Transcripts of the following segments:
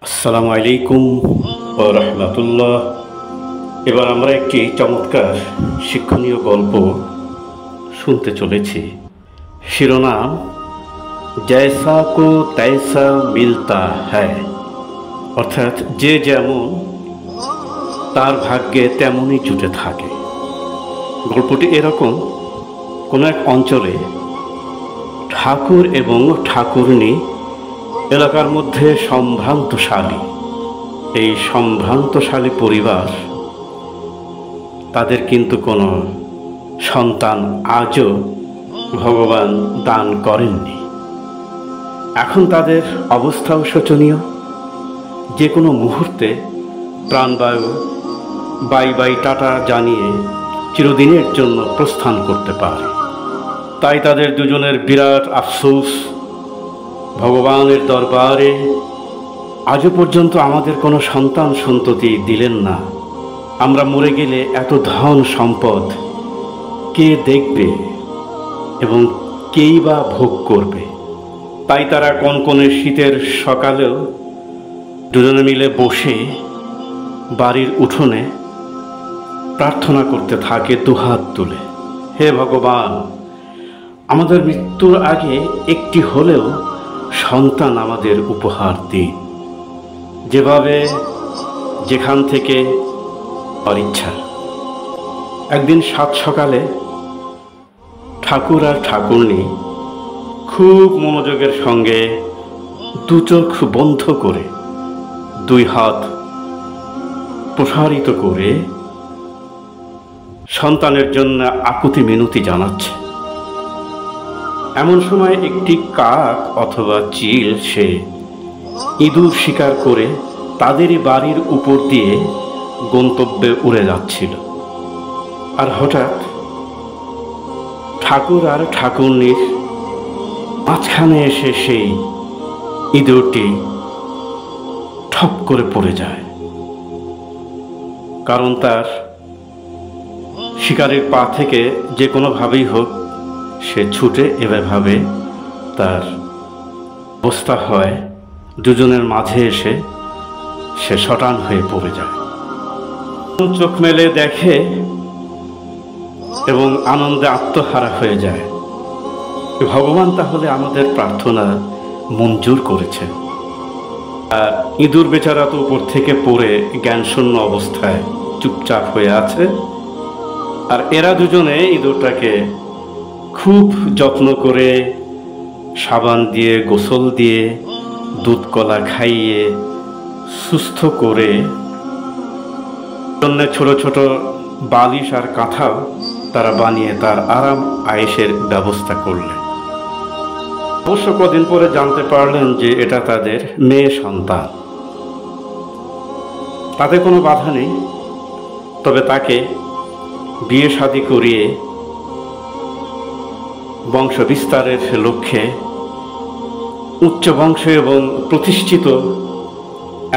আসসালামু আলাইকুম ওয়া রাহমাতুল্লাহ। এবার আমরা একটি চমৎকার শিক্ষণীয় গল্প শুনতে চলেছি। শিরোনাম জৈসা কো তৈসা মিলতা হ্যায়, অর্থাৎ যে যেমন তার ভাগ্যে তেমনই জুটে থাকে। গল্পটি এরকম: কোনো এক অঞ্চলে ঠাকুর এবং ঠাকুরনী এলাকার মধ্যে সম্ভ্রান্তশালী। এই সম্ভ্রান্তশালী পরিবার, তাদের কিন্তু কোনো সন্তান আজও ভগবান দান করেননি। এখন তাদের অবস্থাও শোচনীয়। যে কোনো মুহূর্তে প্রাণবায়ু বাই বাই টাটা জানিয়ে চিরদিনের জন্য প্রস্থান করতে পারে। তাই তাদের দুজনের বিরাট আফসোস, ভগবানের দরবারে আজও পর্যন্ত আমাদের কোনো সন্তান সন্ততি দিলেন না। আমরা মরে গেলে এত ধন সম্পদ কে দেখবে এবং কেই বা ভোগ করবে? তাই তারা কনকনে শীতের সকালেও দুজনে মিলে বসে বাড়ির উঠোনে প্রার্থনা করতে থাকে দুহাত তুলে, হে ভগবান, আমাদের মৃত্যুর আগে একটি হলেও সন্তান আমাদের উপহার দিন। যেভাবে যেখান থেকে আর ইচ্ছা। একদিন সাত সকালে ঠাকুর আর ঠাকুরনী খুব মনোযোগের সঙ্গে দু চোখ বন্ধ করে দুই হাত প্রসারিত করে সন্তানের জন্য আকুতি মিনতি জানাচ্ছে। এমন সময় একটি কাক অথবা চিল সে ইঁদুর শিকার করে তাদেরই বাড়ির উপর দিয়ে গন্তব্যে উড়ে যাচ্ছিল। আর হঠাৎ ঠাকুর আর ঠাকুরনীর মাঝখানে এসে সেই ইঁদুরটি ঠপ করে পড়ে যায়। কারণ তার শিকারের পা থেকে যে কোনোভাবেই হোক সে ছুটে এভাবে তার অবস্থা হয়, দুজনের মাঝে এসে সে শটান হয়ে পড়ে যায়। চোখ মেলে দেখে এবং আনন্দে আত্মহারা হয়ে যায়। ভগবান তাহলে আমাদের প্রার্থনা মঞ্জুর করেছে। আর ইঁদুর বেচারা তো উপর থেকে পড়ে জ্ঞানশূন্য অবস্থায় চুপচাপ হয়ে আছে। আর এরা দুজনে ইঁদুরটাকে খুব যত্ন করে সাবান দিয়ে, গোসল দিয়ে, দুধ কলা খাইয়ে সুস্থ করে জন্য ছোট ছোট বালিশ আর কাঁথাও তারা বানিয়ে তার আরাম আয়েশের ব্যবস্থা করলেন। অবশ্য কদিন পরে জানতে পারলেন যে এটা তাদের মেয়ে সন্তান। তাতে কোনো বাধা নেই, তবে তাকে বিয়ে শাদী করিয়ে বংশ বিস্তারের লক্ষ্যে উচ্চ বংশ এবং প্রতিষ্ঠিত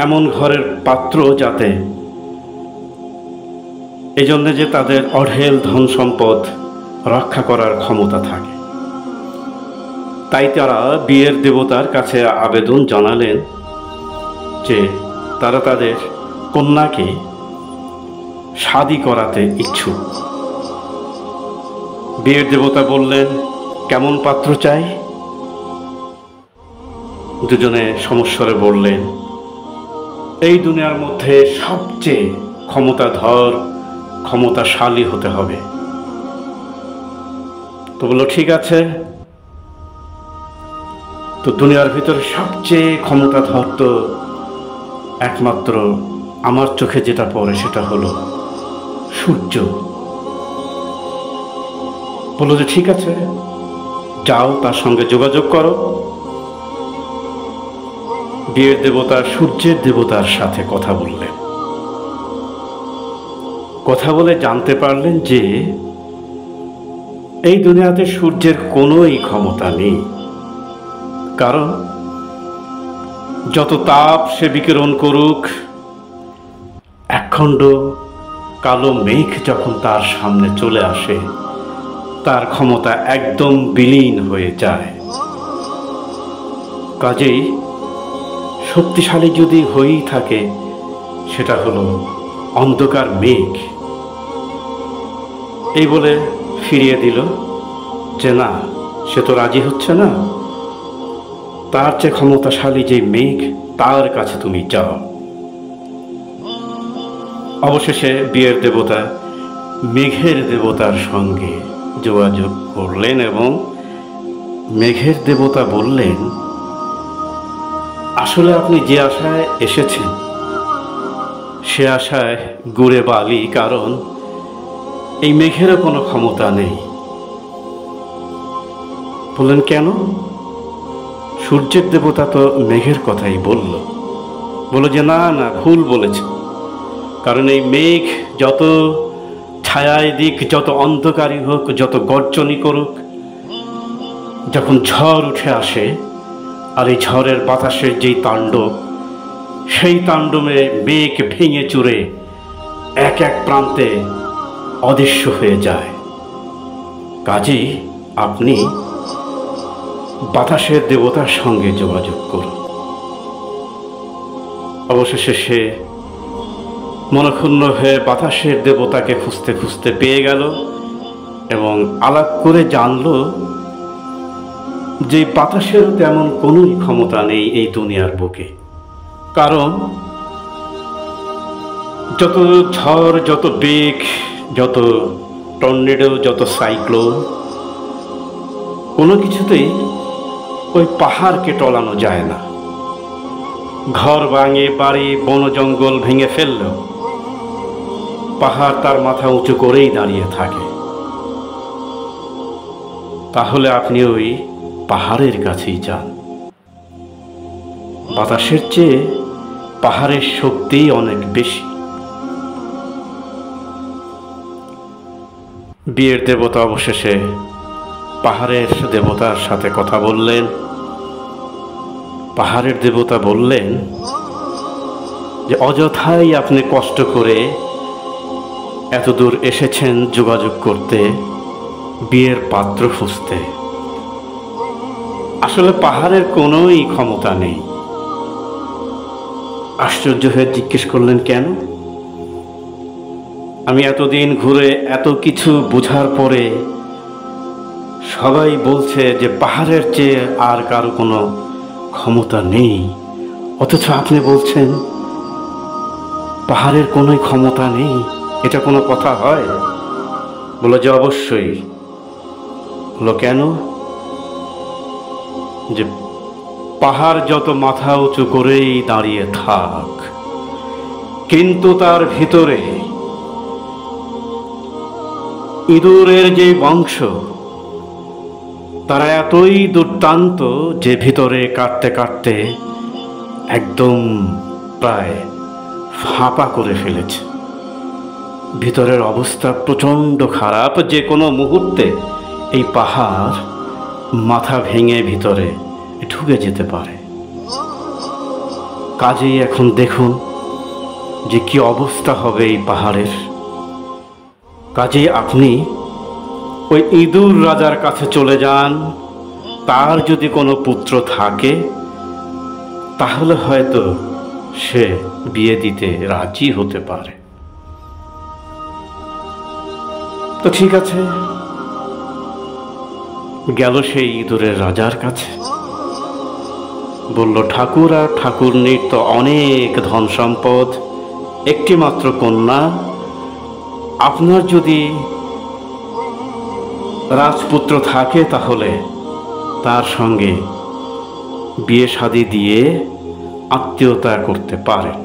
এমন ঘরের পাত্র যাতে, এই জন্যে যে তাদের অঢেল ধন সম্পদ রক্ষা করার ক্ষমতা থাকে। তাই তারা বিয়ের দেবতার কাছে আবেদন জানালেন যে তারা তাদের কন্যাকে শাদী করাতে ইচ্ছুক। বিয়ের দেবতা বললেন, কেমন পাত্র চাই? দুজনে সমস্বরে বললেন, এই দুনিয়ার মধ্যে সবচেয়ে ক্ষমতাধর, ক্ষমতাশালী হতে হবে। তো বলল, ঠিক আছে। তো দুনিয়ার ভিতরে সবচেয়ে ক্ষমতাধর তো একমাত্র আমার চোখে যেটা পড়ে সেটা হলো সূর্য। বলল যে ঠিক আছে, যাও তার সঙ্গে যোগাযোগ করো। বিয়ের দেবতা সূর্যের দেবতার সাথে কথা বললেন। কথা বলে জানতে পারলেন যে এই দুনিয়াতে সূর্যের কোনোই ক্ষমতা নেই। কারণ যত তাপ সে বিকিরণ করুক, একখণ্ড কালো মেঘ যখন তার সামনে চলে আসে তার ক্ষমতা একদম বিলীন হয়ে যায়। কাজেই শক্তিশালী যদি হয়েই থাকে, সেটা হলো অন্ধকার মেঘ। এই বলে ফিরিয়ে দিল যে না, সে তো রাজি হচ্ছে না, তার চেয়ে ক্ষমতাশালী যে মেঘ, তার কাছে তুমি যাও। অবশেষে বিয়ের দেবতা মেঘের দেবতার সঙ্গে যোগাযোগ করলেন এবং মেঘের দেবতা বললেন, আসলে আপনি যে আশায় এসেছেন সে আশায় গুড়ে বালি, কারণ এই মেঘেরও কোনো ক্ষমতা নেই। বললেন কেন? সূর্যের দেবতা তো মেঘের কথাই বলল যে না না, ভুল বলেছে, কারণ এই মেঘ যত ছায়ায় দিক, যত অন্ধকারই হোক, যত গর্জনই করুক, যখন ঝড় উঠে আসে আর এই ঝড়ের বাতাসের যেই তাণ্ডব, সেই তাণ্ডবে মেঘ ভেঙে চুরে এক এক প্রান্তে অদৃশ্য হয়ে যায়। কাজেই আপনি বাতাসের দেবতার সঙ্গে যোগাযোগ করুন। অবশেষে সে মনক্ষুণ্ণ হয়ে বাতাসের দেবতাকে খুঁজতে খুঁজতে পেয়ে গেল এবং আলাপ করে জানল যে বাতাসের তেমন কোনো ক্ষমতা নেই এই দুনিয়ার বুকে। কারণ যত ঝড়, যত বেগ, যত টর্নেডো, যত সাইক্লোন, কোনো কিছুতেই ওই পাহাড়কে টলানো যায় না। ঘর ভাঙে, বাড়ি, বন জঙ্গল ভেঙে ফেললেও পাহাড় তার মাথা উঁচু করেই দাঁড়িয়ে থাকে। তাহলে আপনি ওই পাহাড়ের কাছেই যান। বাতাসের চেয়ে পাহাড়ের শক্তি অনেক বেশি। বিয়ের দেবতা অবশেষে পাহাড়ের দেবতার সাথে কথা বললেন। পাহাড়ের দেবতা বললেন যে অযথাই আপনি কষ্ট করে এত দূর এসেছেন যোগাযোগ করতে, বিয়ের পাত্র খুঁজতে। আসলে পাহাড়ের কোনোই ক্ষমতা নেই। আশ্চর্য হয়ে জিজ্ঞেস করলেন কেন? আমি এতদিন ঘুরে এত কিছু বোঝার পরে সবাই বলছে যে পাহাড়ের চেয়ে আর কারো কোনো ক্ষমতা নেই, অথচ আপনি বলছেন পাহাড়ের কোনো ক্ষমতা নেই। এটা কোনো কথা হয়? বলল যে অবশ্যই। বলল কেন? যে পাহাড় যত মাথা উঁচু করেই দাঁড়িয়ে থাক, কিন্তু তার ভিতরে ইঁদুরের যে বংশ, তারা এতই দুর্দান্ত যে ভিতরে কাটতে কাটতে একদম প্রায় ফাঁপা করে ফেলেছে। ভিতরের অবস্থা প্রচণ্ড খারাপ, যে কোনো মুহূর্তে এই পাহাড় মাথা ভেঙে ভিতরে ঢুকে যেতে পারে। কাজেই এখন দেখুন যে কি অবস্থা হবে এই পাহাড়ের। কাজেই আপনি ওই ইঁদুর রাজার কাছে চলে যান। তার যদি কোনো পুত্র থাকে তাহলে হয়তো সে বিয়ে দিতে রাজি হতে পারে। তো ঠিক আছে, গেল সেই ইঁদুরের রাজার কাছে। বলল, ঠাকুর আর ঠাকুরনির তো অনেক ধন সম্পদ, একটি মাত্র কন্যা। আপনার যদি রাজপুত্র থাকে তাহলে তার সঙ্গে বিয়ে শাদী দিয়ে আত্মীয়তা করতে পারেন।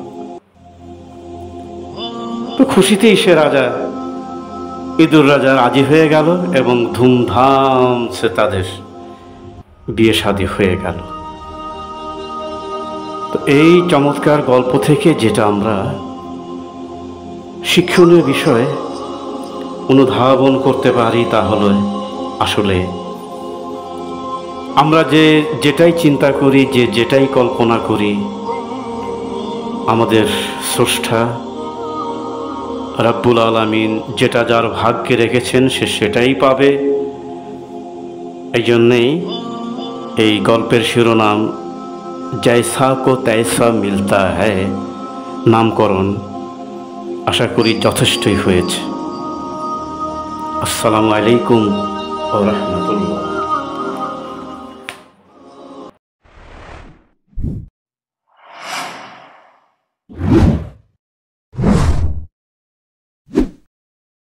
তো খুশিতেই সে রাজা, ইঁদুর রাজা রাজি হয়ে গেল এবং ধুমধাম সে তাদের বিয়ে শাদী হয়ে গেল। তো এই চমৎকার গল্প থেকে যেটা আমরা শিক্ষণীয় বিষয় অনুধাবন করতে পারি তা হলো, আসলে আমরা যেটাই চিন্তা করি, যেটাই কল্পনা করি, আমাদের স্রষ্টা রাব্বুল আলামিন যেটা যার ভাগ্যে রেখেছেন সে সেটাই পাবে। এই জন্যেই এই গল্পের শিরোনাম জৈসা কো তৈসা মিলতা হ্যায় নামকরণ আশা করি যথেষ্টই হয়েছে। আসসালামু আলাইকুম ওয়া রাহমাতুল্লাহ।